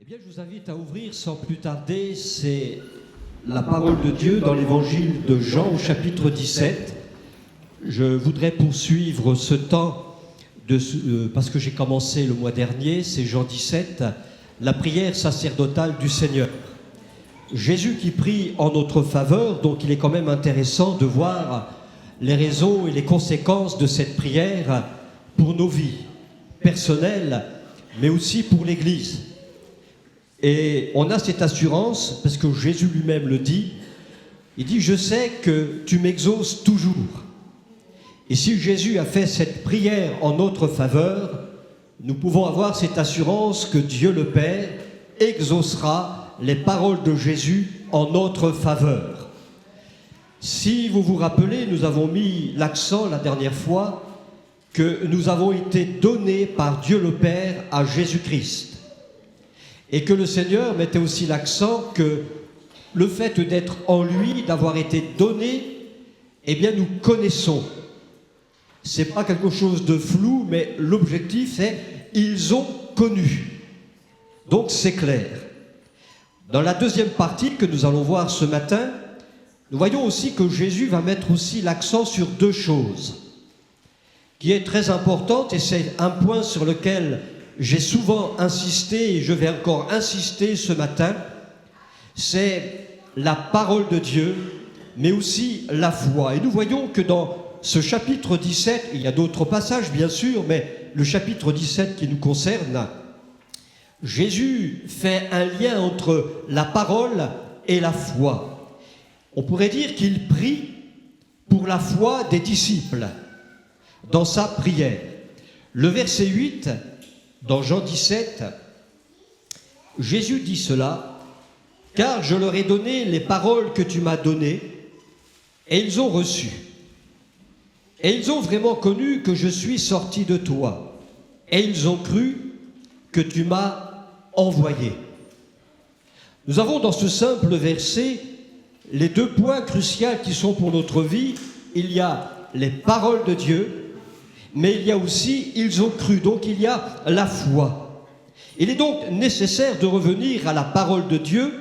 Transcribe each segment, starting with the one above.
Eh bien, je vous invite à ouvrir sans plus tarder, c'est la parole de Dieu dans l'évangile de Jean au chapitre 17. Je voudrais poursuivre ce temps, parce que j'ai commencé le mois dernier, c'est Jean 17, la prière sacerdotale du Seigneur. Jésus qui prie en notre faveur, donc il est quand même intéressant de voir les raisons et les conséquences de cette prière pour nos vies personnelles, mais aussi pour l'Église. Et on a cette assurance, parce que Jésus lui-même le dit, il dit « Je sais que tu m'exauces toujours ». Et si Jésus a fait cette prière en notre faveur, nous pouvons avoir cette assurance que Dieu le Père exaucera les paroles de Jésus en notre faveur. Si vous vous rappelez, nous avons mis l'accent la dernière fois que nous avons été donnés par Dieu le Père à Jésus-Christ. Et que le Seigneur mettait aussi l'accent que le fait d'être en lui, d'avoir été donné, eh bien nous connaissons. Ce n'est pas quelque chose de flou, mais l'objectif c'est « ils ont connu ». Donc c'est clair. Dans la deuxième partie que nous allons voir ce matin, nous voyons aussi que Jésus va mettre aussi l'accent sur deux choses, qui est très importante, et c'est un point sur lequel j'ai souvent insisté, et je vais encore insister ce matin, c'est la parole de Dieu, mais aussi la foi. Et nous voyons que dans ce chapitre 17, il y a d'autres passages bien sûr, mais le chapitre 17 qui nous concerne, Jésus fait un lien entre la parole et la foi. On pourrait dire qu'il prie pour la foi des disciples dans sa prière. Le verset 8, dans Jean 17, Jésus dit cela, « Car je leur ai donné les paroles que tu m'as données, et ils ont reçu. Et ils ont vraiment connu que je suis sorti de toi, et ils ont cru que tu m'as envoyé. » Nous avons dans ce simple verset les deux points cruciaux qui sont pour notre vie. Il y a les paroles de Dieu, mais il y a aussi « ils ont cru », donc il y a la foi. Il est donc nécessaire de revenir à la parole de Dieu,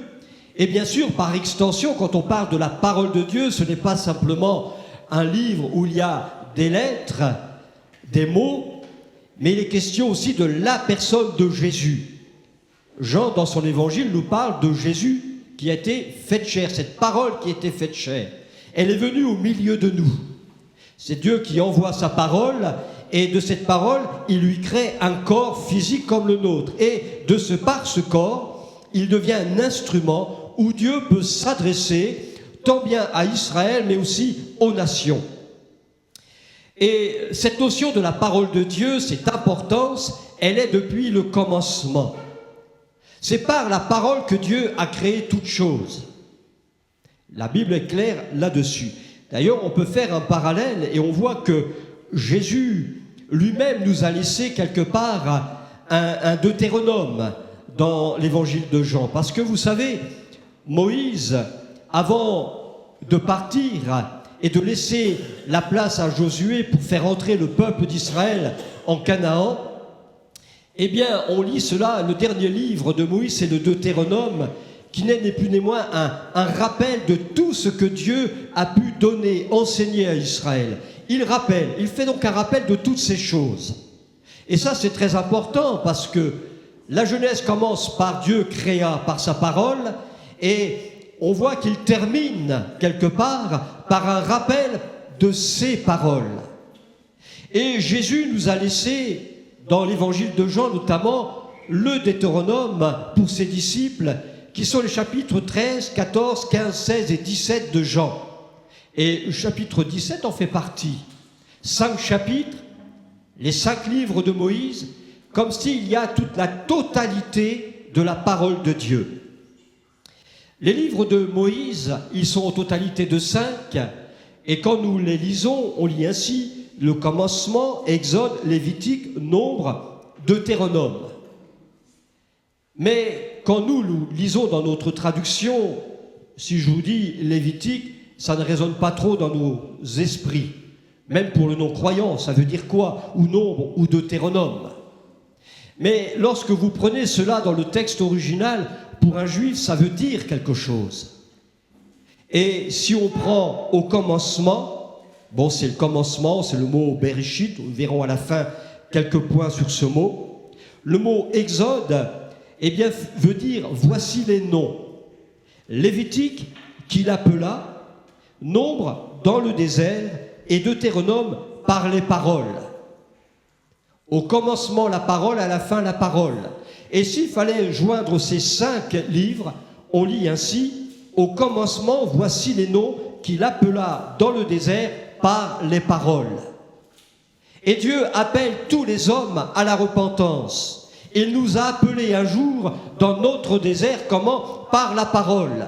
et bien sûr, par extension, quand on parle de la parole de Dieu, ce n'est pas simplement un livre où il y a des lettres, des mots, mais il est question aussi de la personne de Jésus. Jean, dans son évangile, nous parle de Jésus qui a été fait chair, cette parole qui a été faite chair. Elle est venue au milieu de nous. C'est Dieu qui envoie sa parole, et de cette parole, il lui crée un corps physique comme le nôtre. Et par ce corps, il devient un instrument où Dieu peut s'adresser tant bien à Israël, mais aussi aux nations. Et cette notion de la parole de Dieu, cette importance, elle est depuis le commencement. C'est par la parole que Dieu a créé toutes choses. La Bible est claire là-dessus. D'ailleurs, on peut faire un parallèle et on voit que Jésus lui-même nous a laissé quelque part un Deutéronome dans l'évangile de Jean. Parce que vous savez, Moïse, avant de partir et de laisser la place à Josué pour faire entrer le peuple d'Israël en Canaan, eh bien, on lit cela, le dernier livre de Moïse, c'est le Deutéronome, qui n'est ni plus ni moins un rappel de tout ce que Dieu a pu donner, enseigner à Israël. Il fait donc un rappel de toutes ces choses. Et ça, c'est très important parce que la Genèse commence par Dieu créa, par sa parole, et on voit qu'il termine quelque part par un rappel de ses paroles. Et Jésus nous a laissé, dans l'évangile de Jean notamment, le Deutéronome pour ses disciples, qui sont les chapitres 13, 14, 15, 16 et 17 de Jean. Et le chapitre 17 en fait partie. 5 chapitres, les 5 livres de Moïse, comme s'il y a toute la totalité de la parole de Dieu. Les livres de Moïse, ils sont en totalité de 5, et quand nous les lisons, on lit ainsi le commencement, Exode, Lévitique, Nombre, Deutéronome. Mais quand nous lisons dans notre traduction, si je vous dis Lévitique, ça ne résonne pas trop dans nos esprits. Même pour le non-croyant, ça veut dire quoi? Ou Nombre, ou Deutéronome. Mais lorsque vous prenez cela dans le texte original, pour un juif, ça veut dire quelque chose. Et si on prend au commencement, bon, c'est le commencement, c'est le mot Bereshit, nous verrons à la fin quelques points sur ce mot. Le mot Exode, eh bien, veut dire « voici les noms ». Lévitique, qu'il appela, Nombre dans le désert, et Deutéronome par les paroles. Au commencement, la parole, à la fin, la parole. Et s'il fallait joindre ces 5 livres, on lit ainsi « Au commencement, voici les noms qu'il appela dans le désert par les paroles. » Et Dieu appelle tous les hommes à la repentance. Il nous a appelés un jour dans notre désert, comment? Par la parole.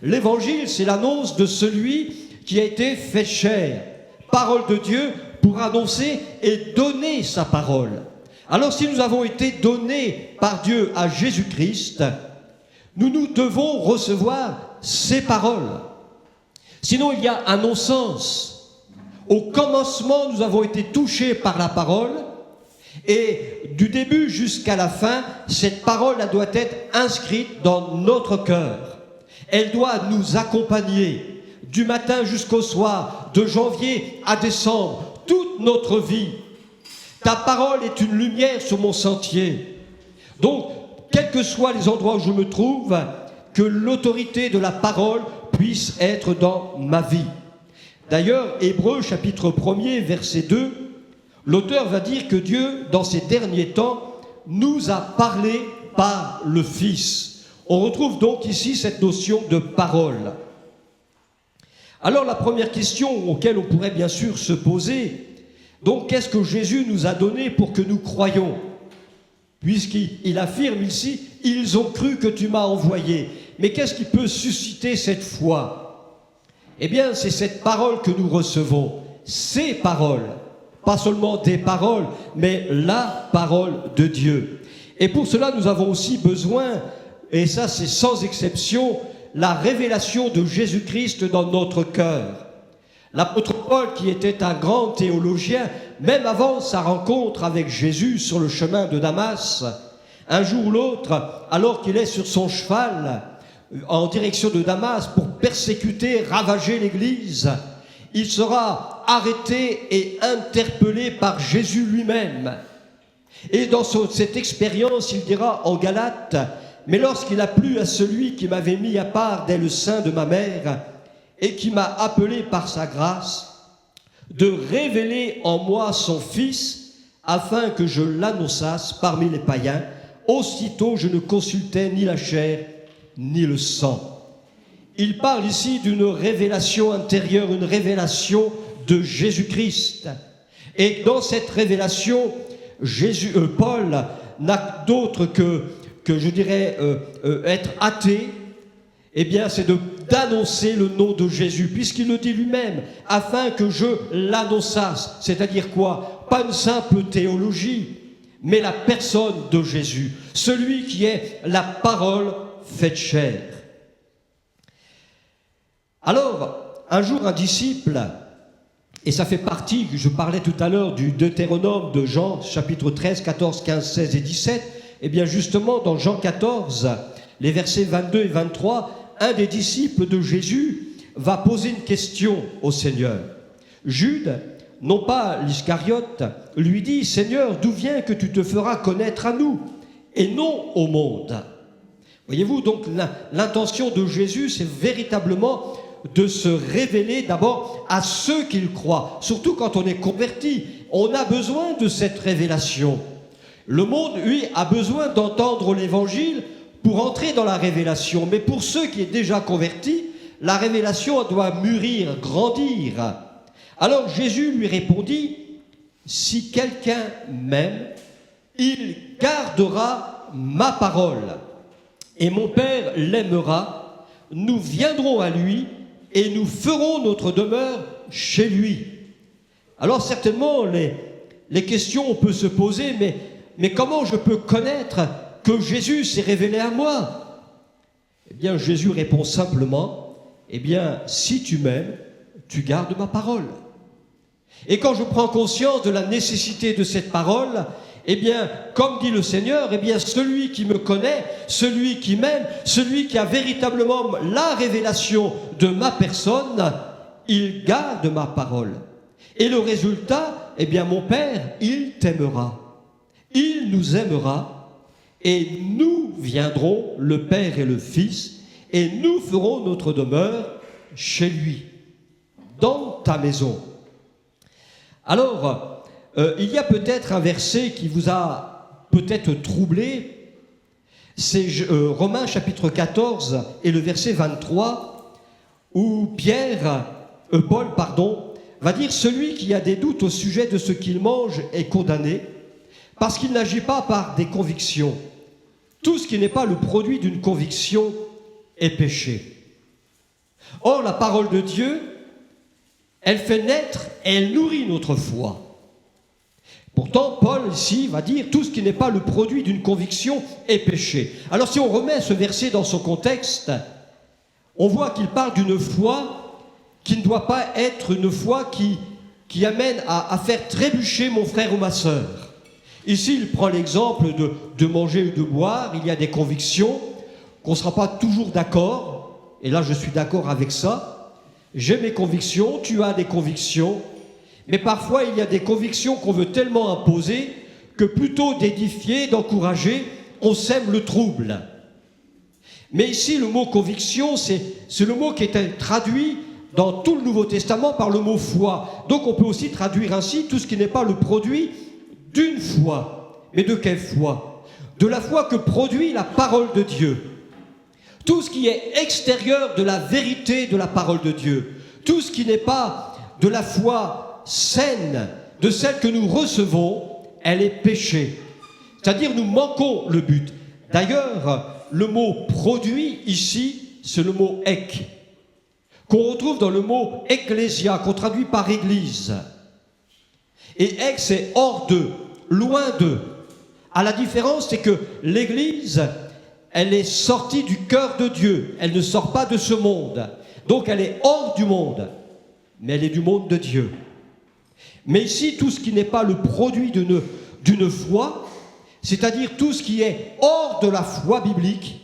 L'évangile, c'est l'annonce de celui qui a été fait chair. Parole de Dieu pour annoncer et donner sa parole. Alors si nous avons été donnés par Dieu à Jésus-Christ, nous devons recevoir ses paroles. Sinon, il y a un non-sens. Au commencement, nous avons été touchés par la parole, et du début jusqu'à la fin, cette parole elle doit être inscrite dans notre cœur. Elle doit nous accompagner du matin jusqu'au soir, de janvier à décembre, toute notre vie. Ta parole est une lumière sur mon sentier. Donc, quels que soient les endroits où je me trouve, que l'autorité de la parole puisse être dans ma vie. D'ailleurs, Hébreux chapitre 1er, verset 2, l'auteur va dire que Dieu, dans ces derniers temps, nous a parlé par le Fils. On retrouve donc ici cette notion de parole. Alors la première question auquel on pourrait bien sûr se poser, donc qu'est-ce que Jésus nous a donné pour que nous croyions? Puisqu'il affirme ici, ils ont cru que tu m'as envoyé. Mais qu'est-ce qui peut susciter cette foi? Eh bien, c'est cette parole que nous recevons, ces paroles. Pas seulement des paroles, mais la parole de Dieu. Et pour cela, nous avons aussi besoin, et ça c'est sans exception, la révélation de Jésus-Christ dans notre cœur. L'apôtre Paul, qui était un grand théologien, même avant sa rencontre avec Jésus sur le chemin de Damas, un jour ou l'autre, alors qu'il est sur son cheval en direction de Damas pour persécuter, ravager l'Église, il sera arrêté et interpellé par Jésus lui-même. Et dans cette expérience, il dira en Galates, « Mais lorsqu'il a plu à celui qui m'avait mis à part dès le sein de ma mère et qui m'a appelé par sa grâce, de révéler en moi son Fils, afin que je l'annonçasse parmi les païens, aussitôt je ne consultais ni la chair ni le sang. » Il parle ici d'une révélation intérieure, une révélation de Jésus-Christ. Et dans cette révélation, Paul n'a d'autre que je dirais, être athée, eh bien, c'est d'annoncer le nom de Jésus, puisqu'il le dit lui-même, afin que je l'annonçasse. C'est-à-dire quoi? Pas une simple théologie, mais la personne de Jésus, celui qui est la parole faite chair. Alors, un jour, un disciple, et ça fait partie, je parlais tout à l'heure du Deutéronome de Jean, chapitre 13, 14, 15, 16 et 17, eh bien justement, dans Jean 14, les versets 22 et 23, un des disciples de Jésus va poser une question au Seigneur. Jude, non pas l'Iscariote, lui dit « Seigneur, d'où vient que tu te feras connaître à nous, et non au monde ?» Voyez-vous, donc l'intention de Jésus, c'est véritablement de se révéler d'abord à ceux qui le croient, surtout quand on est converti. On a besoin de cette révélation. Le monde, lui, a besoin d'entendre l'Évangile pour entrer dans la révélation. Mais pour ceux qui sont déjà convertis, la révélation doit mûrir, grandir. Alors Jésus lui répondit, « Si quelqu'un m'aime, il gardera ma parole. Et mon Père l'aimera, nous viendrons à lui et nous ferons notre demeure chez lui. » Alors certainement, les questions, on peut se poser, mais comment je peux connaître que Jésus s'est révélé à moi? Eh bien, Jésus répond simplement, eh bien, si tu m'aimes, tu gardes ma parole. Et quand je prends conscience de la nécessité de cette parole, Eh bien, comme dit le Seigneur, eh bien, celui qui me connaît, celui qui m'aime, celui qui a véritablement la révélation de ma personne, il garde ma parole. Et le résultat, eh bien, mon Père, il t'aimera. Il nous aimera et nous viendrons, le Père et le Fils, et nous ferons notre demeure chez lui, dans ta maison. Alors, il y a peut-être un verset qui vous a peut-être troublé, c'est Romains chapitre 14 et le verset 23, où Paul, va dire « Celui qui a des doutes au sujet de ce qu'il mange est condamné, parce qu'il n'agit pas par des convictions. Tout ce qui n'est pas le produit d'une conviction est péché. » Or, la parole de Dieu, elle fait naître et elle nourrit notre foi. Pourtant, Paul, ici, va dire « tout ce qui n'est pas le produit d'une conviction est péché ». Alors, si on remet ce verset dans son contexte, on voit qu'il parle d'une foi qui ne doit pas être une foi qui amène à faire trébucher mon frère ou ma sœur. Ici, il prend l'exemple de manger ou de boire. Il y a des convictions qu'on ne sera pas toujours d'accord. Et là, je suis d'accord avec ça. J'ai mes convictions, tu as des convictions. Mais parfois, il y a des convictions qu'on veut tellement imposer que plutôt d'édifier, d'encourager, on sème le trouble. Mais ici, le mot conviction, c'est le mot qui est traduit dans tout le Nouveau Testament par le mot foi. Donc, on peut aussi traduire ainsi tout ce qui n'est pas le produit d'une foi. Mais de quelle foi? De la foi que produit la parole de Dieu. Tout ce qui est extérieur de la vérité de la parole de Dieu, tout ce qui n'est pas de la foi saine, de celle que nous recevons, elle est péché. C'est-à-dire nous manquons le but. D'ailleurs, le mot produit ici, c'est le mot ek, qu'on retrouve dans le mot ecclésia, qu'on traduit par église. Et ek, c'est hors d'eux, loin d'eux. À la différence, c'est que l'église, elle est sortie du cœur de Dieu. Elle ne sort pas de ce monde. Donc elle est hors du monde. Mais elle est du monde de Dieu. Mais ici, tout ce qui n'est pas le produit d'une foi, c'est-à-dire tout ce qui est hors de la foi biblique,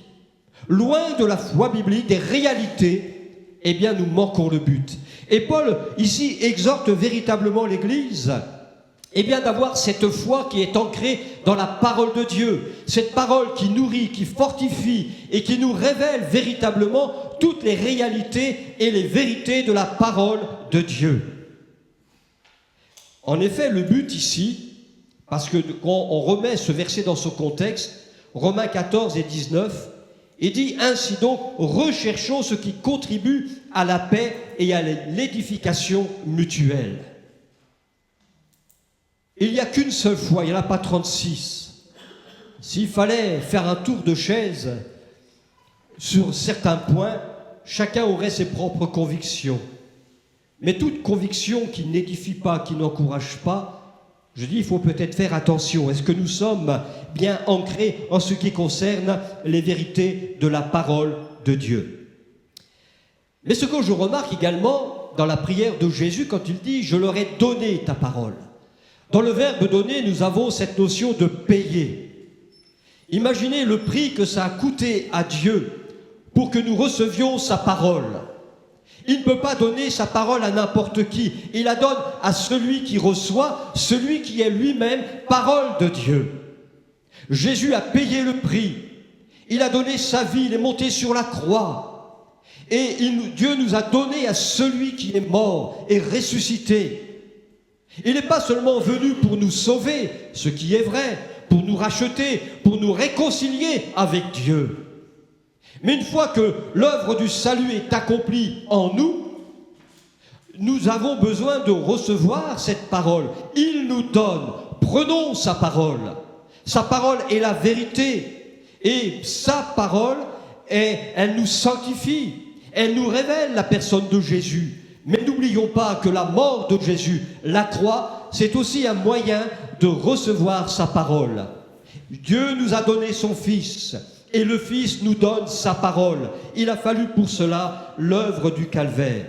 loin de la foi biblique, des réalités, eh bien nous manquons le but. Et Paul, ici, exhorte véritablement l'Église eh bien d'avoir cette foi qui est ancrée dans la parole de Dieu, cette parole qui nourrit, qui fortifie et qui nous révèle véritablement toutes les réalités et les vérités de la parole de Dieu. En effet, le but ici, parce que quand on remet ce verset dans son contexte, Romains 14 et 19, il dit « Ainsi donc, recherchons ce qui contribue à la paix et à l'édification mutuelle. » Il n'y a qu'une seule foi, il n'y en a pas 36. S'il fallait faire un tour de chaise sur certains points, chacun aurait ses propres convictions. Mais toute conviction qui n'édifie pas, qui n'encourage pas, je dis, il faut peut-être faire attention. Est-ce que nous sommes bien ancrés en ce qui concerne les vérités de la parole de Dieu? Mais ce que je remarque également dans la prière de Jésus, quand il dit « Je leur ai donné ta parole », dans le verbe « donner », nous avons cette notion de payer. Imaginez le prix que ça a coûté à Dieu pour que nous recevions sa parole. Il ne peut pas donner sa parole à n'importe qui. Il la donne à celui qui reçoit, celui qui est lui-même parole de Dieu. Jésus a payé le prix. Il a donné sa vie, il est monté sur la croix. Et Dieu nous a donné à celui qui est mort et ressuscité. Il n'est pas seulement venu pour nous sauver, ce qui est vrai, pour nous racheter, pour nous réconcilier avec Dieu. Mais une fois que l'œuvre du salut est accomplie en nous, nous avons besoin de recevoir cette parole. Il nous donne, prenons sa parole. Sa parole est la vérité. Et sa parole, elle nous sanctifie. Elle nous révèle la personne de Jésus. Mais n'oublions pas que la mort de Jésus, la croix, c'est aussi un moyen de recevoir sa parole. Dieu nous a donné son Fils et le Fils nous donne sa parole. Il a fallu pour cela l'œuvre du calvaire.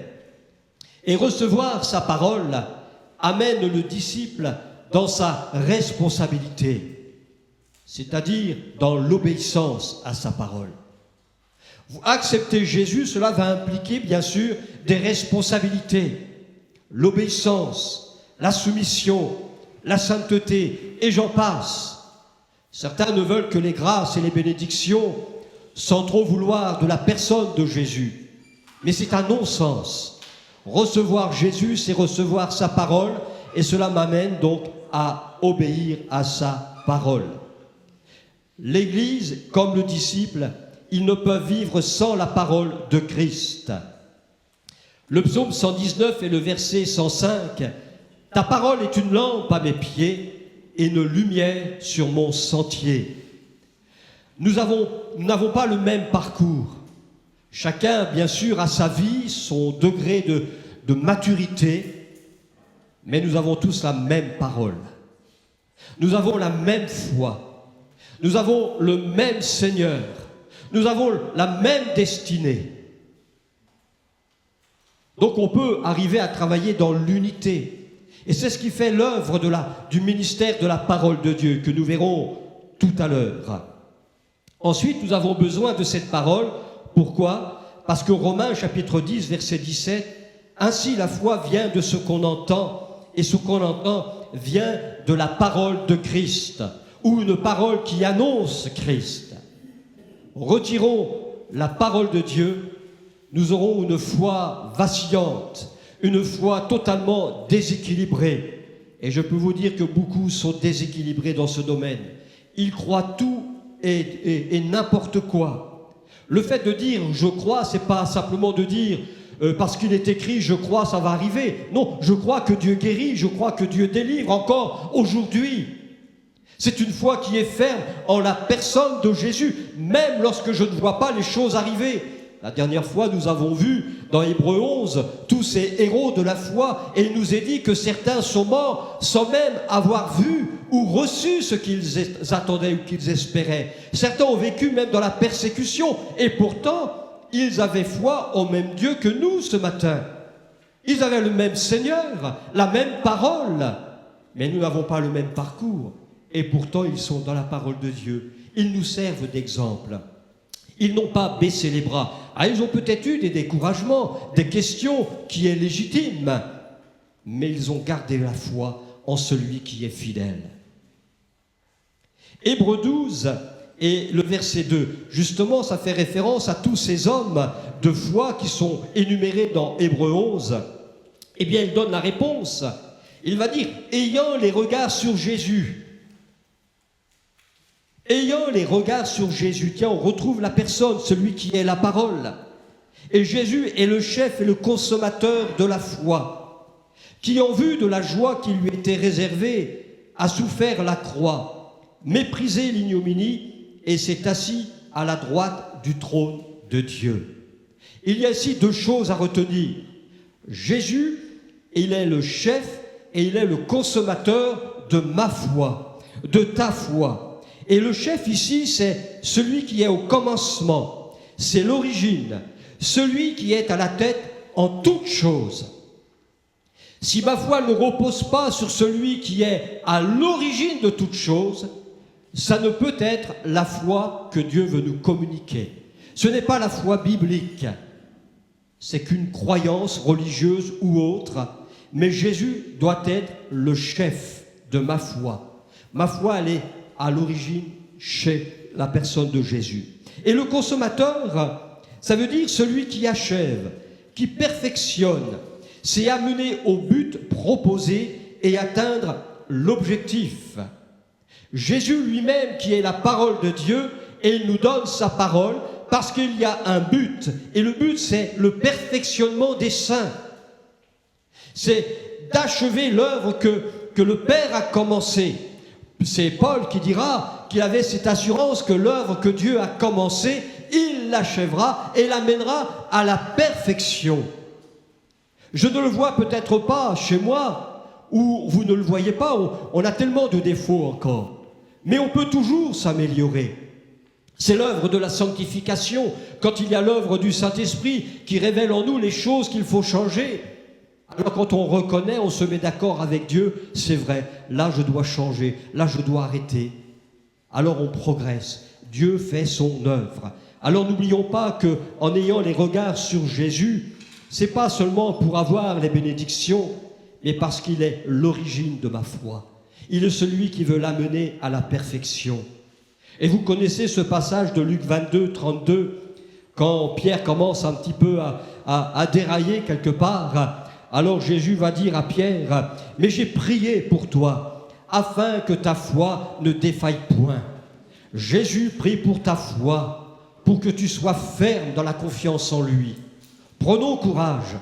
Et recevoir sa parole amène le disciple dans sa responsabilité, c'est-à-dire dans l'obéissance à sa parole. Accepter Jésus, cela va impliquer bien sûr des responsabilités, l'obéissance, la soumission, la sainteté, et j'en passe. Certains ne veulent que les grâces et les bénédictions sans trop vouloir de la personne de Jésus. Mais c'est un non-sens. Recevoir Jésus, c'est recevoir sa parole, et cela m'amène donc à obéir à sa parole. L'Église, comme le disciple, ils ne peuvent vivre sans la parole de Christ. Le psaume 119 et le verset 105, « Ta parole est une lampe à mes pieds et une lumière sur mon sentier. » Nous n'avons pas le même parcours. Chacun, bien sûr, a sa vie, son degré de maturité, mais nous avons tous la même parole. Nous avons la même foi. Nous avons le même Seigneur. Nous avons la même destinée. Donc on peut arriver à travailler dans l'unité. Et c'est ce qui fait l'œuvre du ministère de la parole de Dieu, que nous verrons tout à l'heure. Ensuite, nous avons besoin de cette parole. Pourquoi ? Parce que Romains chapitre 10, verset 17, « Ainsi la foi vient de ce qu'on entend, et ce qu'on entend vient de la parole de Christ, ou une parole qui annonce Christ. » Retirons la parole de Dieu, nous aurons une foi vacillante, une foi totalement déséquilibrée. Et je peux vous dire que beaucoup sont déséquilibrés dans ce domaine. Ils croient tout et n'importe quoi. Le fait de dire « je crois », c'est pas simplement de dire parce qu'il est écrit « je crois, ça va arriver ». Non, je crois que Dieu guérit, je crois que Dieu délivre encore aujourd'hui. C'est une foi qui est ferme en la personne de Jésus, même lorsque je ne vois pas les choses arriver. La dernière fois, nous avons vu dans Hébreux 11 tous ces héros de la foi, et il nous est dit que certains sont morts sans même avoir vu ou reçu ce qu'ils attendaient ou qu'ils espéraient. Certains ont vécu même dans la persécution, et pourtant, ils avaient foi au même Dieu que nous ce matin. Ils avaient le même Seigneur, la même parole, mais nous n'avons pas le même parcours. Et pourtant, ils sont dans la parole de Dieu. Ils nous servent d'exemple. Ils n'ont pas baissé les bras. Ils ont peut-être eu des découragements, des questions qui est légitime, mais ils ont gardé la foi en celui qui est fidèle. Hébreux 12 et le verset 2, justement, ça fait référence à tous ces hommes de foi qui sont énumérés dans Hébreux 11. Eh bien, il donne la réponse. Il va dire, ayant les regards sur Jésus, ayant les regards sur Jésus, tiens, on retrouve la personne, celui qui est la parole. Et Jésus est le chef et le consommateur de la foi, qui, en vue de la joie qui lui était réservée, a souffert la croix, méprisé l'ignominie, et s'est assis à la droite du trône de Dieu. Il y a ici deux choses à retenir. Jésus, il est le chef et il est le consommateur de ma foi, de ta foi. Et le chef ici, c'est celui qui est au commencement, c'est l'origine, celui qui est à la tête en toutes choses. Si ma foi ne repose pas sur celui qui est à l'origine de toutes choses, ça ne peut être la foi que Dieu veut nous communiquer. Ce n'est pas la foi biblique, c'est qu'une croyance religieuse ou autre, mais Jésus doit être le chef de ma foi. Ma foi, elle est à l'origine chez la personne de Jésus. Et le consommateur, ça veut dire celui qui achève, qui perfectionne, c'est amener au but proposé et atteindre l'objectif. Jésus lui-même qui est la parole de Dieu, et il nous donne sa parole parce qu'il y a un but. Et le but, c'est le perfectionnement des saints. C'est d'achever l'œuvre que le Père a commencée. C'est Paul qui dira qu'il avait cette assurance que l'œuvre que Dieu a commencée, il l'achèvera et l'amènera à la perfection. Je ne le vois peut-être pas chez moi, ou vous ne le voyez pas, on a tellement de défauts encore. Mais on peut toujours s'améliorer. C'est l'œuvre de la sanctification, quand il y a l'œuvre du Saint-Esprit qui révèle en nous les choses qu'il faut changer. Alors quand on reconnaît, on se met d'accord avec Dieu, c'est vrai, là je dois changer, là je dois arrêter. Alors on progresse, Dieu fait son œuvre. Alors n'oublions pas qu'en ayant les regards sur Jésus, c'est pas seulement pour avoir les bénédictions, mais parce qu'il est l'origine de ma foi. Il est celui qui veut l'amener à la perfection. Et vous connaissez ce passage de Luc 22, 32, quand Pierre commence un petit peu à dérailler quelque part. Alors Jésus va dire à Pierre, « Mais j'ai prié pour toi, afin que ta foi ne défaille point. » Jésus prie pour ta foi, pour que tu sois ferme dans la confiance en lui. Prenons courage,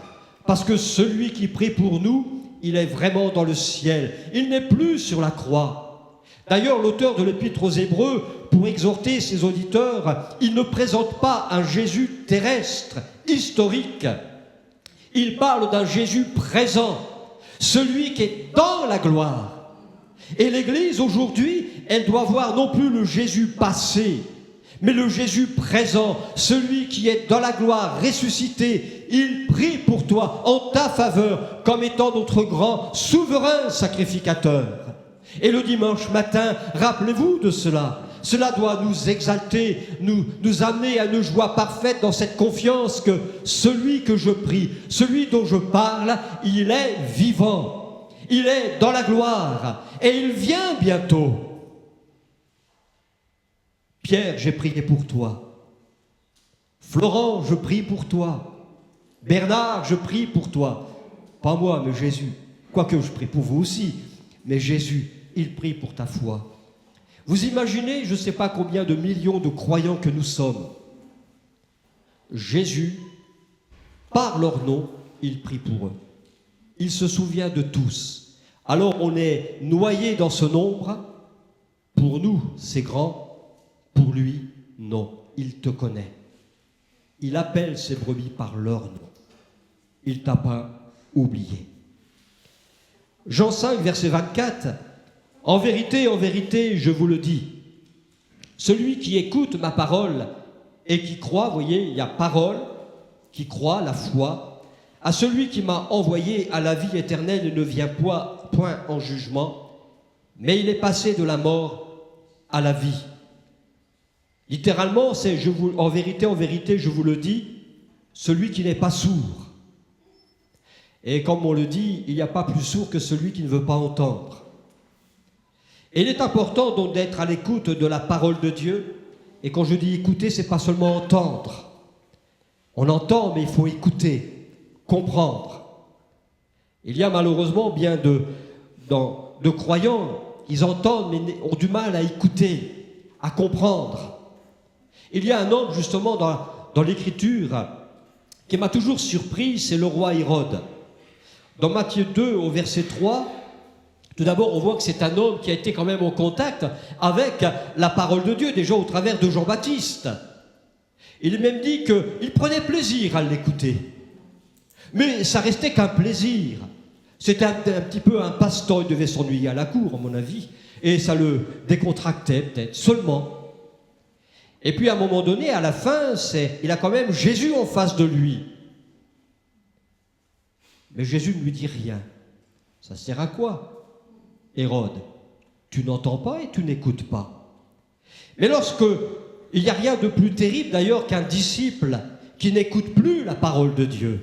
parce que celui qui prie pour nous, il est vraiment dans le ciel. Il n'est plus sur la croix. D'ailleurs, l'auteur de l'Épître aux Hébreux, pour exhorter ses auditeurs, il ne présente pas un Jésus terrestre, historique. Il parle d'un Jésus présent, celui qui est dans la gloire. Et l'Église, aujourd'hui, elle doit voir non plus le Jésus passé, mais le Jésus présent, celui qui est dans la gloire, ressuscité. Il prie pour toi en ta faveur comme étant notre grand souverain sacrificateur. Et le dimanche matin, rappelez-vous de cela. Cela doit nous exalter, nous amener à une joie parfaite dans cette confiance que celui que je prie, celui dont je parle, il est vivant. Il est dans la gloire et il vient bientôt. Pierre, j'ai prié pour toi. Florent, je prie pour toi. Bernard, je prie pour toi. Pas moi, mais Jésus. Quoique je prie pour vous aussi. Mais Jésus, il prie pour ta foi. Vous imaginez, je ne sais pas combien de millions de croyants que nous sommes. Jésus, par leur nom, il prie pour eux. Il se souvient de tous. Alors on est noyé dans ce nombre. Pour nous, c'est grand. Pour lui, non. Il te connaît. Il appelle ses brebis par leur nom. Il ne t'a pas oublié. Jean 5, verset 24. En vérité, je vous le dis, celui qui écoute ma parole et qui croit, vous voyez, il y a parole, qui croit, la foi, à celui qui m'a envoyé à la vie éternelle ne vient point en jugement, mais il est passé de la mort à la vie. Littéralement, c'est en vérité, je vous le dis, celui qui n'est pas sourd. Et comme on le dit, il n'y a pas plus sourd que celui qui ne veut pas entendre. Et il est important donc d'être à l'écoute de la parole de Dieu. Et quand je dis écouter, ce n'est pas seulement entendre. On entend, mais il faut écouter, comprendre. Il y a malheureusement bien de croyants, ils entendent mais ont du mal à écouter, à comprendre. Il y a un homme justement dans l'Écriture qui m'a toujours surpris, c'est le roi Hérode. Dans Matthieu 2 au verset 3, tout d'abord on voit que c'est un homme qui a été quand même en contact avec la parole de Dieu, déjà au travers de Jean-Baptiste. Il est même dit qu'il prenait plaisir à l'écouter. Mais ça restait qu'un plaisir. C'était un petit peu un passe-temps, il devait s'ennuyer à la cour à mon avis, et ça le décontractait peut-être, seulement. Et puis à un moment donné, à la fin, il a quand même Jésus en face de lui. Mais Jésus ne lui dit rien. Ça sert à quoi, Hérode? Tu n'entends pas et tu n'écoutes pas. Mais il n'y a rien de plus terrible d'ailleurs qu'un disciple qui n'écoute plus la parole de Dieu.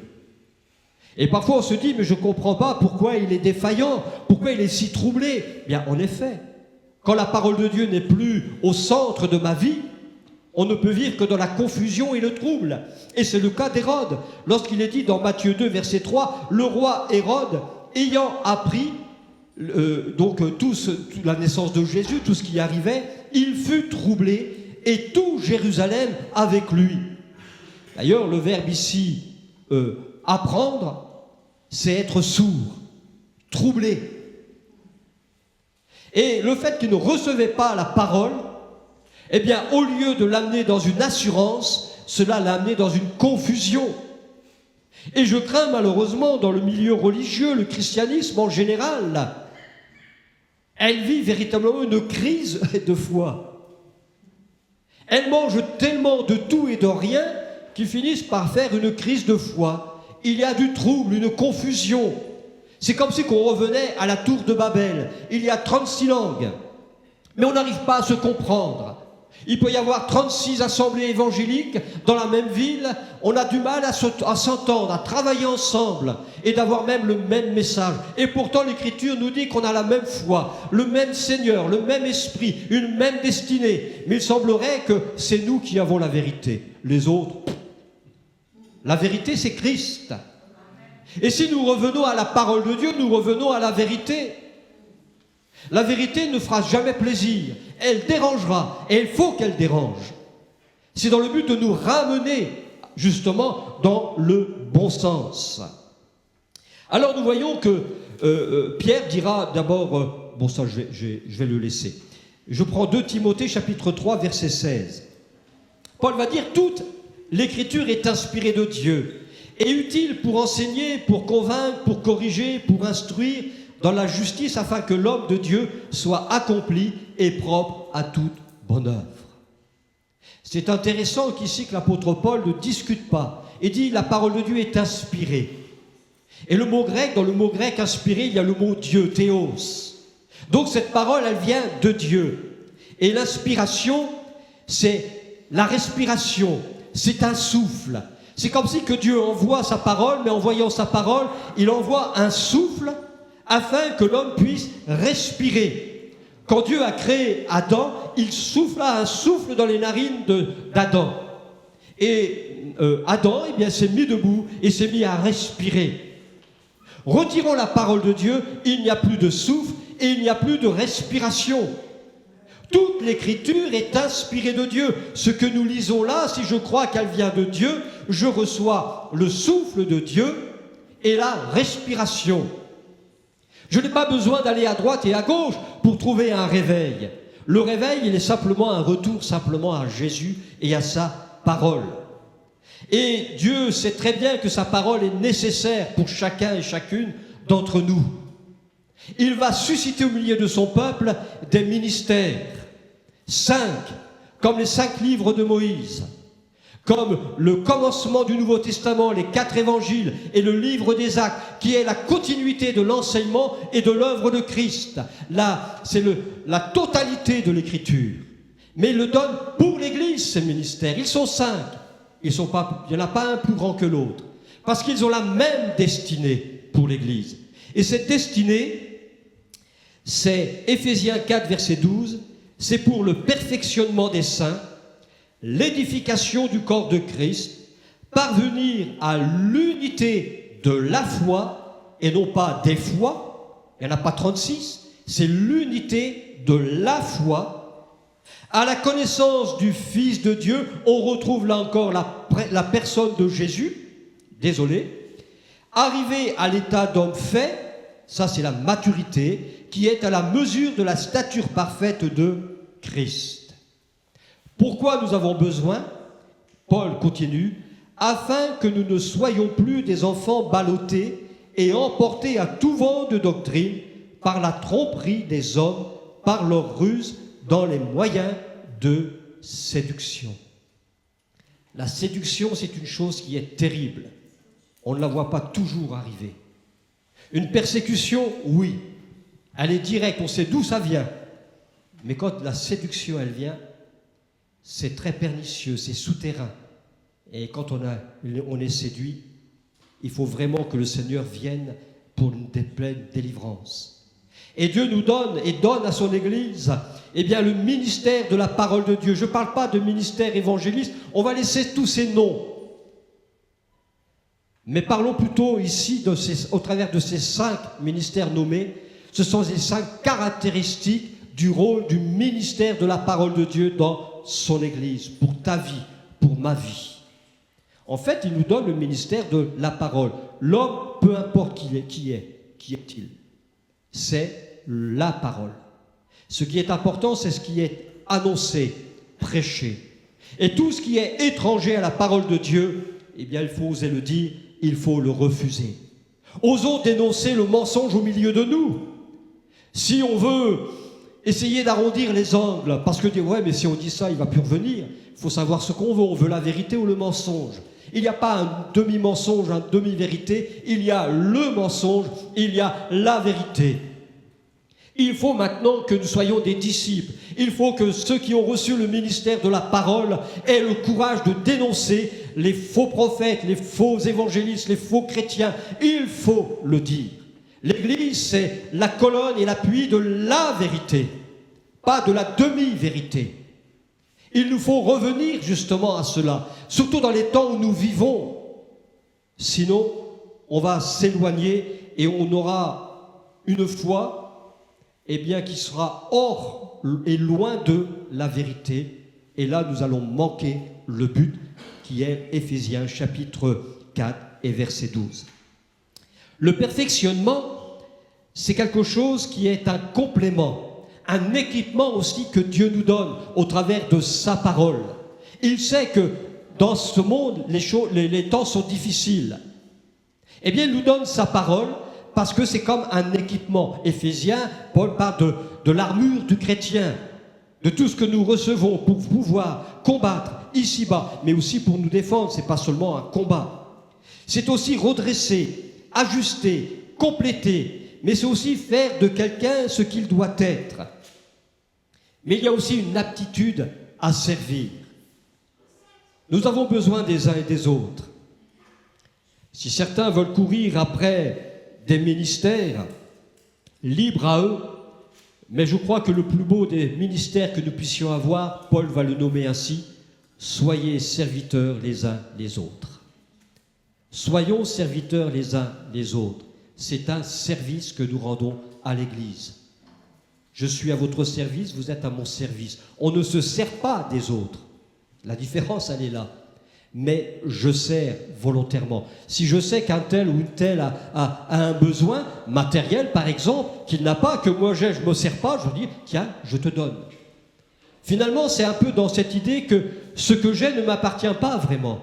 Et parfois on se dit, mais je ne comprends pas pourquoi il est défaillant, pourquoi il est si troublé. Bien, en effet, quand la parole de Dieu n'est plus au centre de ma vie, on ne peut vivre que dans la confusion et le trouble. Et c'est le cas d'Hérode. Lorsqu'il est dit dans Matthieu 2, verset 3, le roi Hérode, ayant appris toute la naissance de Jésus, tout ce qui arrivait, il fut troublé et tout Jérusalem avec lui. D'ailleurs, le verbe ici, apprendre, c'est être sourd, troublé. Et le fait qu'il ne recevait pas la parole, eh bien, au lieu de l'amener dans une assurance, cela l'a amené dans une confusion. Et je crains malheureusement, dans le milieu religieux, le christianisme en général, elle vit véritablement une crise de foi. Elle mange tellement de tout et de rien qu'ils finissent par faire une crise de foi. il y a du trouble, une confusion. C'est comme si on revenait à la tour de Babel. Il y a 36 langues, mais on n'arrive pas à se comprendre. Il peut y avoir 36 assemblées évangéliques dans la même ville. On a du mal à s'entendre, à travailler ensemble et d'avoir même le même message. Et pourtant, l'Écriture nous dit qu'on a la même foi, le même Seigneur, le même esprit, une même destinée. Mais il semblerait que c'est nous qui avons la vérité. Les autres, la vérité, c'est Christ. Et si nous revenons à la parole de Dieu, nous revenons à la vérité. La vérité ne fera jamais plaisir, elle dérangera, et il faut qu'elle dérange. C'est dans le but de nous ramener, justement, dans le bon sens. Alors nous voyons que Pierre dira d'abord, bon ça je vais le laisser. Je prends 2 Timothée chapitre 3 verset 16. Paul va dire, toute l'Écriture est inspirée de Dieu, et utile pour enseigner, pour convaincre, pour corriger, pour instruire, dans la justice, afin que l'homme de Dieu soit accompli et propre à toute bonne œuvre. C'est intéressant qu'ici que l'apôtre Paul ne discute pas et dit la parole de Dieu est inspirée. Et le mot grec, dans le mot grec inspiré, il y a le mot Dieu, théos. Donc cette parole, elle vient de Dieu. Et l'inspiration, c'est la respiration, c'est un souffle. C'est comme si que Dieu envoie sa parole, mais en voyant sa parole, il envoie un souffle afin que l'homme puisse respirer. Quand Dieu a créé Adam, il souffla un souffle dans les narines d'Adam. Et Adam, eh bien, s'est mis debout et s'est mis à respirer. Retirons la parole de Dieu, il n'y a plus de souffle et il n'y a plus de respiration. Toute l'Écriture est inspirée de Dieu. Ce que nous lisons là, si je crois qu'elle vient de Dieu, je reçois le souffle de Dieu et la respiration. Je n'ai pas besoin d'aller à droite et à gauche pour trouver un réveil. Le réveil, il est simplement un retour simplement à Jésus et à sa parole. Et Dieu sait très bien que sa parole est nécessaire pour chacun et chacune d'entre nous. Il va susciter au milieu de son peuple des ministères, 5, comme les 5 livres de Moïse, comme le commencement du Nouveau Testament, les 4 évangiles et le livre des Actes, qui est la continuité de l'enseignement et de l'œuvre de Christ. Là, c'est la totalité de l'Écriture. Mais il le donne pour l'Église, ces ministères. Ils sont 5. Il n'y en a pas un plus grand que l'autre. Parce qu'ils ont la même destinée pour l'Église. Et cette destinée, c'est Éphésiens 4, verset 12, c'est pour le perfectionnement des saints, l'édification du corps de Christ, parvenir à l'unité de la foi, et non pas des foi, il n'y en a pas 36, c'est l'unité de la foi, à la connaissance du Fils de Dieu. On retrouve là encore la personne de Jésus, arrivé à l'état d'homme fait, ça c'est la maturité, qui est à la mesure de la stature parfaite de Christ. Pourquoi nous avons besoin, Paul continue, afin que nous ne soyons plus des enfants ballottés et emportés à tout vent de doctrine par la tromperie des hommes, par leur ruse dans les moyens de séduction. La séduction, c'est une chose qui est terrible. On ne la voit pas toujours arriver. Une persécution, oui, elle est directe, on sait d'où ça vient. Mais quand la séduction, elle vient, c'est très pernicieux, c'est souterrain. Et quand on est séduit, il faut vraiment que le Seigneur vienne pour une pleine délivrance. Et Dieu nous donne et donne à son Église, eh bien, le ministère de la parole de Dieu. Je ne parle pas de ministère évangéliste, on va laisser tous ces noms. Mais parlons plutôt ici, au travers de ces 5 ministères nommés, ce sont les 5 caractéristiques du rôle du ministère de la parole de Dieu dans son Église, pour ta vie, pour ma vie. En fait, il nous donne le ministère de la parole. L'homme, peu importe qui est-il? C'est la parole. Ce qui est important, c'est ce qui est annoncé, prêché. Et tout ce qui est étranger à la parole de Dieu, eh bien, il faut oser le dire, il faut le refuser. Osons dénoncer le mensonge au milieu de nous. Si on veut essayer d'arrondir les angles, parce que dire, ouais, mais si on dit ça, il ne va plus revenir. Il faut savoir ce qu'on veut. On veut la vérité ou le mensonge. Il n'y a pas un demi-mensonge, un demi-vérité. Il y a le mensonge, il y a la vérité. Il faut maintenant que nous soyons des disciples. Il faut que ceux qui ont reçu le ministère de la parole aient le courage de dénoncer les faux prophètes, les faux évangélistes, les faux chrétiens. Il faut le dire. L'Église, c'est la colonne et l'appui de la vérité, pas de la demi-vérité. Il nous faut revenir justement à cela, surtout dans les temps où nous vivons. Sinon, on va s'éloigner et on aura une foi qui sera hors et loin de la vérité. Et là, nous allons manquer le but qui est Éphésiens chapitre 4 et verset 12. Le perfectionnement, c'est quelque chose qui est un complément, un équipement aussi que Dieu nous donne au travers de sa parole. Il sait que dans ce monde, les temps sont difficiles. Eh bien, il nous donne sa parole parce que c'est comme un équipement. Éphésiens, Paul parle de l'armure du chrétien, de tout ce que nous recevons pour pouvoir combattre ici-bas, mais aussi pour nous défendre. Ce n'est pas seulement un combat. C'est aussi redresser, ajuster, compléter, mais c'est aussi faire de quelqu'un ce qu'il doit être. Mais il y a aussi une aptitude à servir. Nous avons besoin des uns et des autres. Si certains veulent courir après des ministères, libres à eux, mais je crois que le plus beau des ministères que nous puissions avoir, Paul va le nommer ainsi, soyez serviteurs les uns les autres. Soyons serviteurs les uns les autres. C'est un service que nous rendons à l'Église. Je suis à votre service, vous êtes à mon service. On ne se sert pas des autres. La différence, elle est là. Mais je sers volontairement. Si je sais qu'un tel ou une telle a un besoin matériel, par exemple, qu'il n'a pas, que moi j'ai, je ne me sers pas, je dis, tiens, je te donne. Finalement, c'est un peu dans cette idée que ce que j'ai ne m'appartient pas vraiment.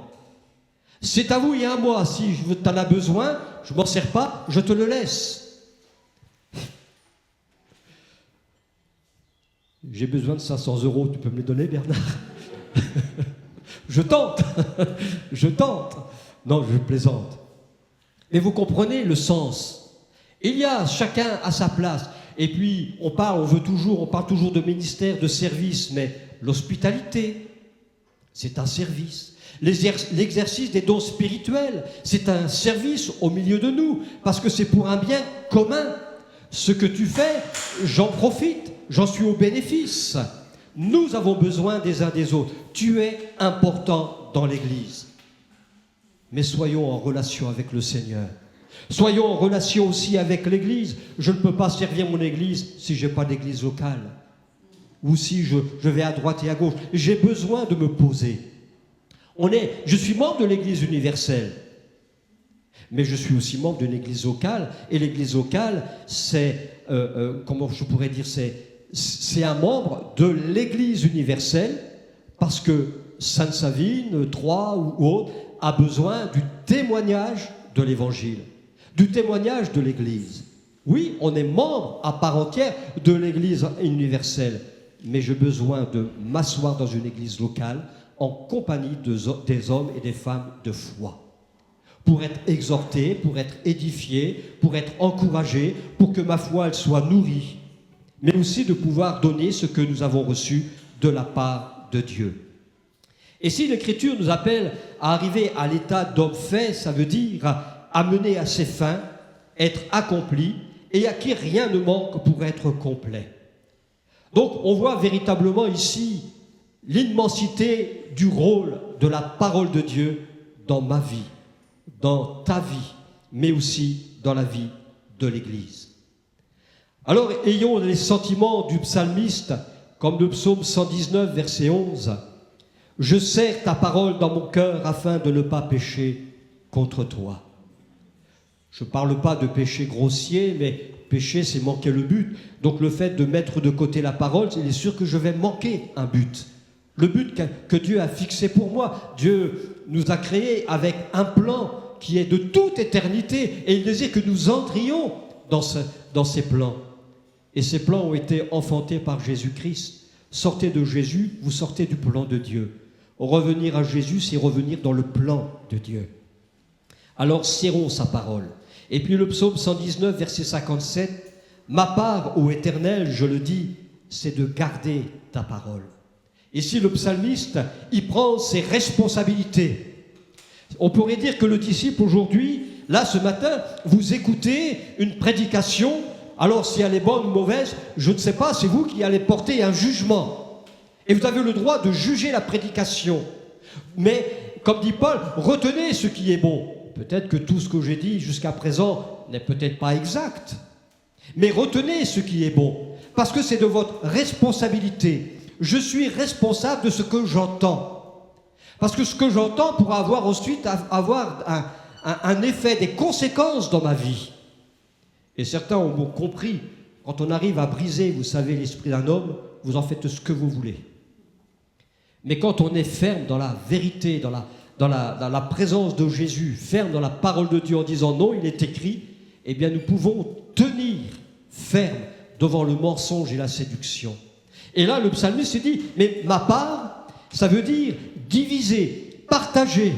C'est à vous et à moi. Si tu en as besoin, je ne m'en sers pas, je te le laisse. J'ai besoin de 500 €, tu peux me les donner, Bernard? Je tente, je tente. Non, je plaisante. Mais vous comprenez le sens. Il y a chacun à sa place. Et puis, on parle toujours de ministère, de service, mais l'hospitalité, c'est un service. L'exercice des dons spirituels, c'est un service au milieu de nous, parce que c'est pour un bien commun. Ce que tu fais, j'en profite, j'en suis au bénéfice. Nous avons besoin des uns des autres. Tu es important dans l'Église. Mais soyons en relation avec le Seigneur. Soyons en relation aussi avec l'Église. Je ne peux pas servir mon Église si je n'ai pas d'église locale. Ou si je vais à droite et à gauche. J'ai besoin de me poser. Je suis membre de l'Église universelle. Mais je suis aussi membre d'une église locale. Et l'église locale, c'est, comment je pourrais dire, c'est un membre de l'Église universelle parce que Sainte-Savine, Troyes ou autre a besoin du témoignage de l'Évangile, du témoignage de l'Église. Oui, on est membre à part entière de l'Église universelle, mais j'ai besoin de m'asseoir dans une église locale en compagnie des hommes et des femmes de foi, pour être exhorté, pour être édifié, pour être encouragé, pour que ma foi elle soit nourrie, mais aussi de pouvoir donner ce que nous avons reçu de la part de Dieu. Et si l'Écriture nous appelle à arriver à l'état d'homme fait, ça veut dire amener à ses fins, être accompli, et à qui rien ne manque pour être complet. Donc on voit véritablement ici l'immensité du rôle de la parole de Dieu dans ma vie, dans ta vie, mais aussi dans la vie de l'Église. Alors, ayons les sentiments du psalmiste, comme le psaume 119, verset 11. « Je serre ta parole dans mon cœur afin de ne pas pécher contre toi. » Je ne parle pas de péché grossier, mais péché, c'est manquer le but. Donc le fait de mettre de côté la parole, il est sûr que je vais manquer un but. Le but que Dieu a fixé pour moi. Dieu nous a créés avec un plan qui est de toute éternité. Et il désire que nous entrions dans ces plans. Et ces plans ont été enfantés par Jésus-Christ. Sortez de Jésus, vous sortez du plan de Dieu. Revenir à Jésus, c'est revenir dans le plan de Dieu. Alors serrons sa parole. Et puis le psaume 119, verset 57, « Ma part, ô Éternel, je le dis, c'est de garder ta parole. » Ici, le psalmiste, il prend ses responsabilités. On pourrait dire que le disciple aujourd'hui, là, ce matin, vous écoutez une prédication, alors si elle est bonne ou mauvaise, je ne sais pas, c'est vous qui allez porter un jugement. Et vous avez le droit de juger la prédication. Mais, comme dit Paul, retenez ce qui est bon. Peut-être que tout ce que j'ai dit jusqu'à présent n'est peut-être pas exact. Mais retenez ce qui est bon, parce que c'est de votre responsabilité. Je suis responsable de ce que j'entends. Parce que ce que j'entends pourra avoir ensuite un effet, des conséquences dans ma vie. Et certains ont compris, quand on arrive à briser, vous savez, l'esprit d'un homme, vous en faites ce que vous voulez. Mais quand on est ferme dans la vérité, dans la présence de Jésus, ferme dans la parole de Dieu en disant non, il est écrit, eh bien nous pouvons tenir ferme devant le mensonge et la séduction. Et là, le psalmiste se dit, mais ma part, ça veut dire diviser, partager.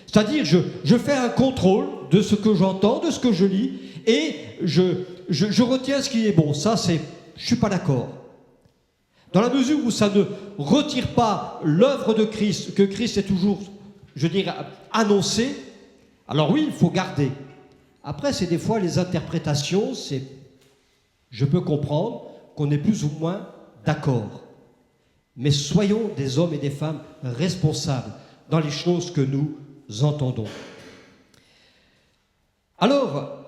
C'est-à-dire, je fais un contrôle de ce que j'entends, de ce que je lis, et je retiens ce qui est bon. Ça, je ne suis pas d'accord. Dans la mesure où ça ne retire pas l'œuvre de Christ, que Christ est toujours, je dirais, annoncé, alors oui, il faut garder. Après, c'est des fois les interprétations, je peux comprendre qu'on est plus ou moins d'accord. Mais soyons des hommes et des femmes responsables dans les choses que nous entendons. Alors,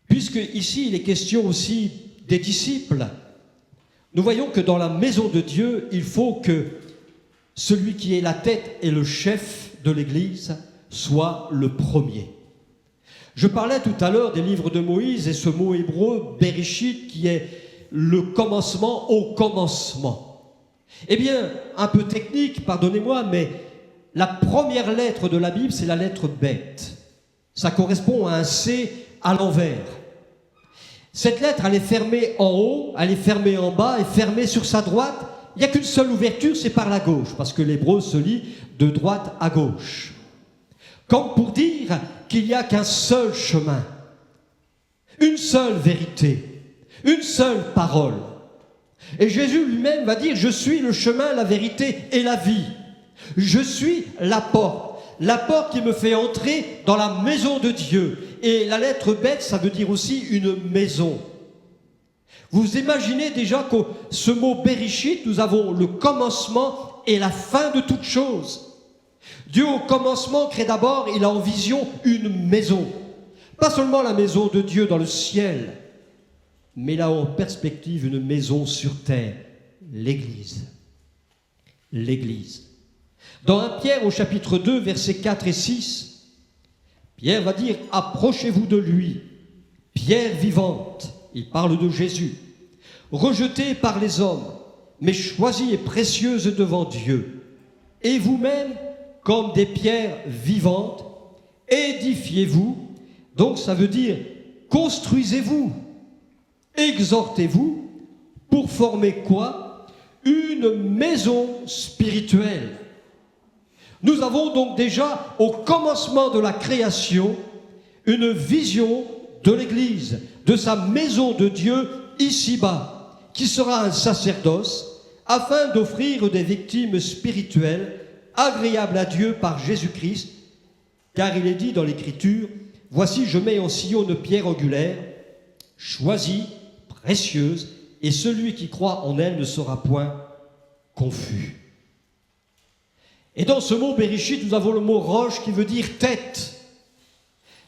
puisque ici il est question aussi des disciples, nous voyons que dans la maison de Dieu, il faut que celui qui est la tête et le chef de l'Église soit le premier. Je parlais tout à l'heure des livres de Moïse et ce mot hébreu, Bereshit, qui est le commencement au commencement. Eh bien, un peu technique, pardonnez-moi, mais la première lettre de la Bible, c'est la lettre bête. Ça correspond à un C à l'envers. Cette lettre, elle est fermée en haut, elle est fermée en bas, elle est fermée sur sa droite. Il n'y a qu'une seule ouverture, c'est par la gauche, parce que l'hébreu se lit de droite à gauche. Comme pour dire qu'il n'y a qu'un seul chemin, une seule vérité, une seule parole. Et Jésus lui-même va dire, je suis le chemin, la vérité et la vie. Je suis la porte qui me fait entrer dans la maison de Dieu. Et la lettre bête, ça veut dire aussi une maison. Vous imaginez déjà que ce mot Bereshit, nous avons le commencement et la fin de toute chose. Dieu au commencement crée d'abord, il a en vision une maison. Pas seulement la maison de Dieu dans le ciel, mais là en perspective une maison sur terre, l'Église. L'Église. Dans 1 Pierre au chapitre 2, versets 4 et 6, Pierre va dire « Approchez-vous de lui, pierre vivante », il parle de Jésus, « rejetée par les hommes, mais choisie et précieuse devant Dieu, et vous-même, comme des pierres vivantes, édifiez-vous », donc ça veut dire « construisez-vous ». Exhortez-vous pour former quoi? Une maison spirituelle. Nous avons donc déjà au commencement de la création une vision de l'Église, de sa maison de Dieu ici-bas, qui sera un sacerdoce afin d'offrir des victimes spirituelles agréables à Dieu par Jésus-Christ, car il est dit dans l'Écriture, « Voici je mets en Sion une pierre angulaire, choisie, précieuse, et celui qui croit en elle ne sera point confus. » Et dans ce mot Bereshit, nous avons le mot roche qui veut dire tête.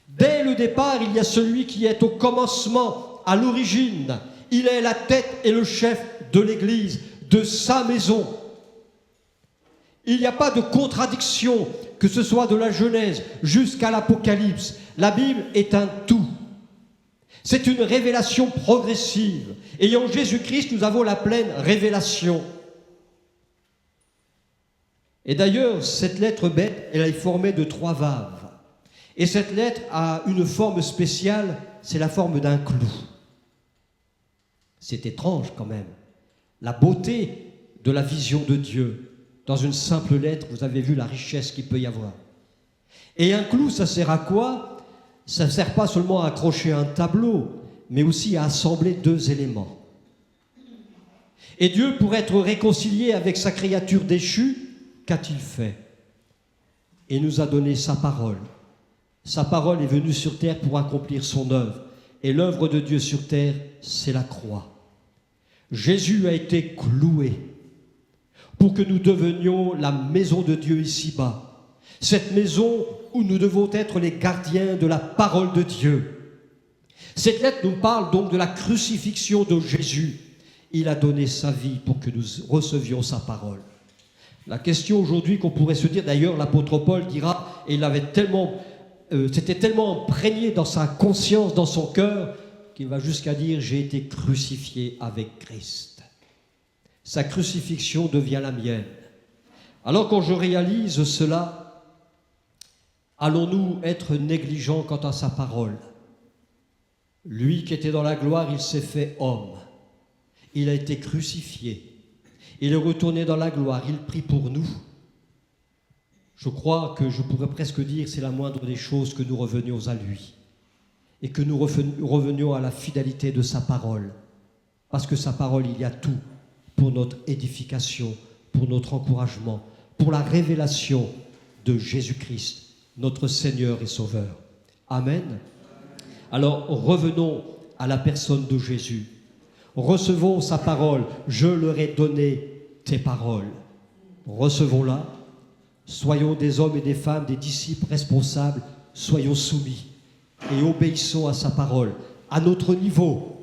Dès le départ, il y a celui qui est au commencement, à l'origine. Il est la tête et le chef de l'Église, de sa maison. Il n'y a pas de contradiction, que ce soit de la Genèse jusqu'à l'Apocalypse. La Bible est un tout. C'est une révélation progressive. Et en Jésus-Christ, nous avons la pleine révélation. Et d'ailleurs, cette lettre bête, elle est formée de 3 vaves. Et cette lettre a une forme spéciale, c'est la forme d'un clou. C'est étrange quand même. La beauté de la vision de Dieu. Dans une simple lettre, vous avez vu la richesse qu'il peut y avoir. Et un clou, ça sert à quoi? Ça ne sert pas seulement à accrocher un tableau, mais aussi à assembler deux éléments. Et Dieu, pour être réconcilié avec sa créature déchue, qu'a-t-il fait? Il nous a donné sa parole. Sa parole est venue sur terre pour accomplir son œuvre. Et l'œuvre de Dieu sur terre, c'est la croix. Jésus a été cloué pour que nous devenions la maison de Dieu ici-bas. Cette maison où nous devons être les gardiens de la parole de Dieu. Cette lettre nous parle donc de la crucifixion de Jésus. Il a donné sa vie pour que nous recevions sa parole. La question aujourd'hui qu'on pourrait se dire, d'ailleurs l'apôtre Paul dira, et il avait c'était tellement imprégné dans sa conscience, dans son cœur, qu'il va jusqu'à dire « j'ai été crucifié avec Christ ». Sa crucifixion devient la mienne. Alors quand je réalise cela, allons-nous être négligents quant à sa parole? Lui qui était dans la gloire, il s'est fait homme. Il a été crucifié. Il est retourné dans la gloire, il prie pour nous. Je crois que je pourrais presque dire c'est la moindre des choses que nous revenions à lui et que nous revenions à la fidélité de sa parole. Parce que sa parole, il y a tout pour notre édification, pour notre encouragement, pour la révélation de Jésus-Christ, notre Seigneur et Sauveur. Amen. Alors revenons à la personne de Jésus. Recevons sa parole. Je leur ai donné tes paroles. Recevons-la. Soyons des hommes et des femmes, des disciples responsables. Soyons soumis et obéissons à sa parole, à notre niveau.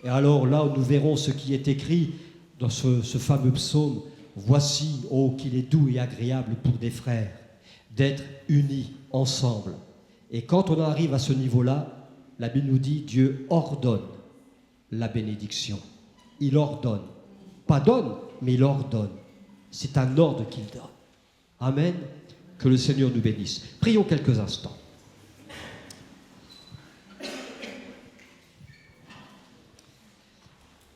Et alors là, nous verrons ce qui est écrit dans ce fameux psaume. Voici, oh, qu'il est doux et agréable pour des frères d'être unis ensemble. Et quand on arrive à ce niveau-là, la Bible nous dit, Dieu ordonne la bénédiction. Il ordonne. Pas donne, mais il ordonne. C'est un ordre qu'il donne. Amen. Que le Seigneur nous bénisse. Prions quelques instants.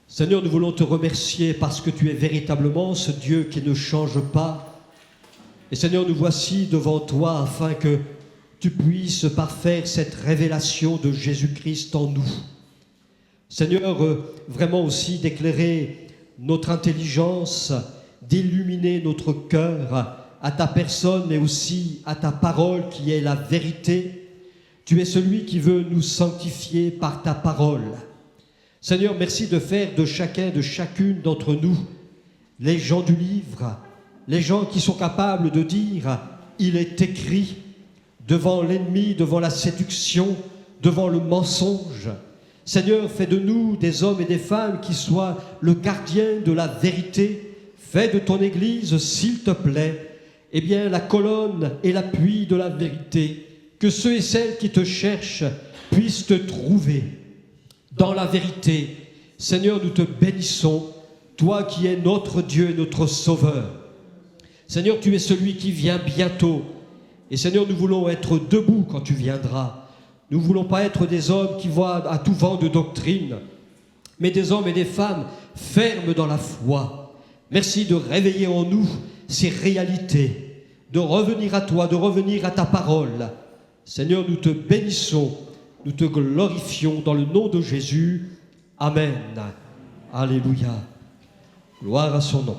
Seigneur, nous voulons te remercier parce que tu es véritablement ce Dieu qui ne change pas. Et Seigneur, nous voici devant toi afin que tu puisses parfaire cette révélation de Jésus-Christ en nous. Seigneur, vraiment aussi d'éclairer notre intelligence, d'illuminer notre cœur à ta personne, mais aussi à ta parole qui est la vérité. Tu es celui qui veut nous sanctifier par ta parole. Seigneur, merci de faire de chacun, de chacune d'entre nous, les gens du livre, les gens qui sont capables de dire « il est écrit » devant l'ennemi, devant la séduction, devant le mensonge. Seigneur, fais de nous des hommes et des femmes qui soient le gardien de la vérité. Fais de ton Église, s'il te plaît, eh bien, la colonne et l'appui de la vérité. Que ceux et celles qui te cherchent puissent te trouver dans la vérité. Seigneur, nous te bénissons, toi qui es notre Dieu et notre Sauveur. Seigneur, tu es celui qui vient bientôt. Et Seigneur, nous voulons être debout quand tu viendras. Nous ne voulons pas être des hommes qui voient à tout vent de doctrine, mais des hommes et des femmes fermes dans la foi. Merci de réveiller en nous ces réalités, de revenir à toi, de revenir à ta parole. Seigneur, nous te bénissons, nous te glorifions dans le nom de Jésus. Amen. Alléluia. Gloire à son nom.